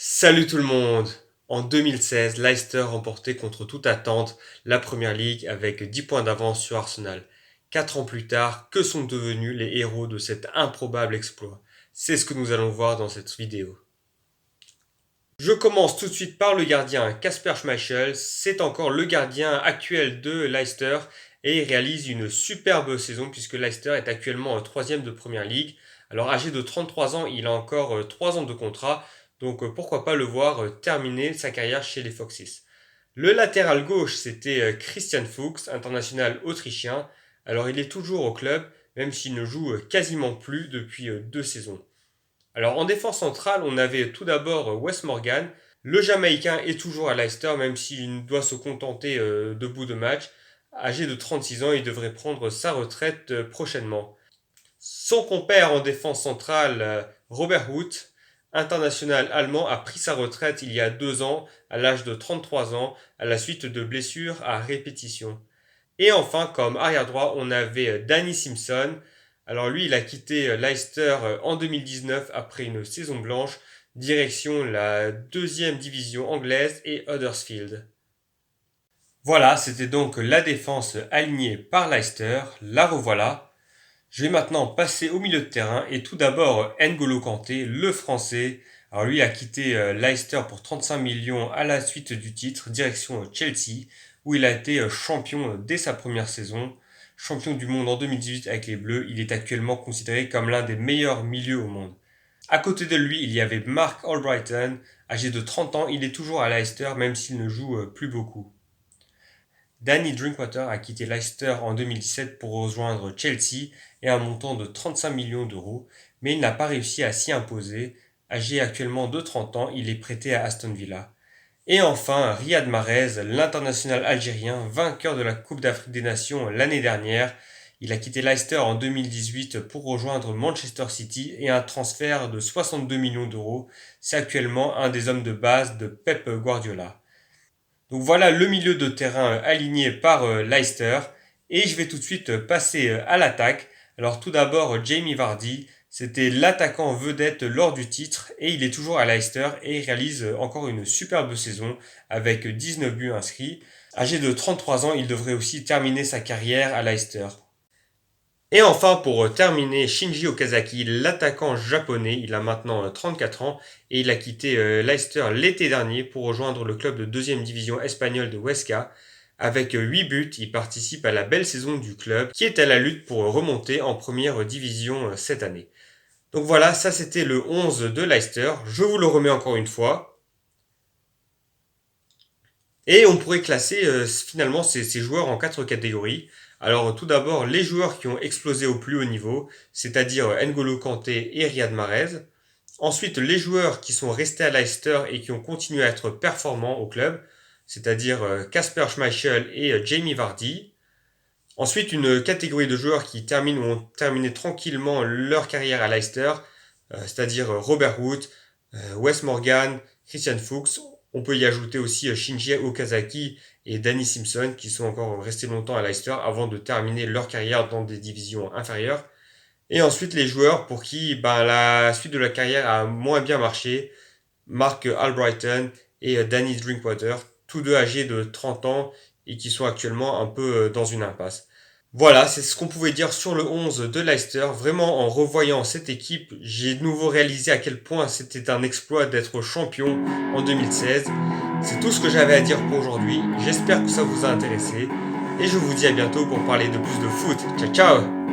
Salut tout le monde! En 2016, Leicester remportait contre toute attente la Premier League avec 10 points d'avance sur Arsenal. 4 ans plus tard, que sont devenus les héros de cet improbable exploit? C'est ce que nous allons voir dans cette vidéo. Je commence tout de suite par le gardien Kasper Schmeichel. C'est encore le gardien actuel de Leicester et il réalise une superbe saison puisque Leicester est actuellement troisième de Premier League. Alors âgé de 33 ans, il a encore 3 ans de contrat, donc pourquoi pas le voir terminer sa carrière chez les Foxes. Le latéral gauche, c'était Christian Fuchs, international autrichien. Alors il est toujours au club, même s'il ne joue quasiment plus depuis 2 saisons. Alors en défense centrale, on avait tout d'abord Wes Morgan. Le Jamaïcain est toujours à Leicester, même s'il doit se contenter de bout de match. Âgé de 36 ans, il devrait prendre sa retraite prochainement. Son compère en défense centrale, Robert Wood, international allemand, a pris sa retraite il y a 2 ans, à l'âge de 33 ans, à la suite de blessures à répétition. Et enfin, comme arrière droit, on avait Danny Simpson. Alors lui, il a quitté Leicester en 2019 après une saison blanche, direction la deuxième division anglaise et Huddersfield. Voilà, c'était donc la défense alignée par Leicester. La revoilà. Je vais maintenant passer au milieu de terrain et tout d'abord N'Golo Kanté, le français. Alors lui a quitté Leicester pour 35 millions à la suite du titre, direction Chelsea, où il a été champion dès sa première saison, champion du monde en 2018 avec les Bleus. Il est actuellement considéré comme l'un des meilleurs milieux au monde. À côté de lui, il y avait Mark Albrighton, âgé de 30 ans, il est toujours à Leicester même s'il ne joue plus beaucoup. Danny Drinkwater a quitté Leicester en 2017 pour rejoindre Chelsea et un montant de 35 millions d'euros, mais il n'a pas réussi à s'y imposer. Âgé actuellement de 30 ans, il est prêté à Aston Villa. Et enfin, Riyad Mahrez, l'international algérien, vainqueur de la Coupe d'Afrique des Nations l'année dernière. Il a quitté Leicester en 2018 pour rejoindre Manchester City et un transfert de 62 millions d'euros. C'est actuellement un des hommes de base de Pep Guardiola. Donc voilà le milieu de terrain aligné par Leicester. Et je vais tout de suite passer à l'attaque. Alors tout d'abord, Jamie Vardy, c'était l'attaquant vedette lors du titre et il est toujours à Leicester et il réalise encore une superbe saison avec 19 buts inscrits. Âgé de 33 ans, il devrait aussi terminer sa carrière à Leicester. Et enfin, pour terminer, Shinji Okazaki, l'attaquant japonais, il a maintenant 34 ans et il a quitté Leicester l'été dernier pour rejoindre le club de deuxième division espagnole de Huesca. Avec 8 buts, il participe à la belle saison du club qui est à la lutte pour remonter en première division cette année. Donc voilà, ça c'était le 11 de Leicester. Je vous le remets encore une fois. Et on pourrait classer finalement ces joueurs en 4 catégories. Alors tout d'abord, les joueurs qui ont explosé au plus haut niveau, c'est-à-dire N'Golo Kanté et Riyad Mahrez. Ensuite, les joueurs qui sont restés à Leicester et qui ont continué à être performants au club, c'est-à-dire Kasper Schmeichel et Jamie Vardy. Ensuite, une catégorie de joueurs qui terminent ou ont terminé tranquillement leur carrière à Leicester, c'est-à-dire Robert Wood, Wes Morgan, Christian Fuchs. On peut y ajouter aussi Shinji Okazaki et Danny Simpson qui sont encore restés longtemps à Leicester avant de terminer leur carrière dans des divisions inférieures. Et ensuite les joueurs pour qui la suite de la carrière a moins bien marché, Mark Albrighton et Danny Drinkwater, tous deux âgés de 30 ans et qui sont actuellement un peu dans une impasse. Voilà, c'est ce qu'on pouvait dire sur le 11 de Leicester. Vraiment, en revoyant cette équipe, j'ai de nouveau réalisé à quel point c'était un exploit d'être champion en 2016. C'est tout ce que j'avais à dire pour aujourd'hui. J'espère que ça vous a intéressé. Et je vous dis à bientôt pour parler de plus de foot. Ciao ciao!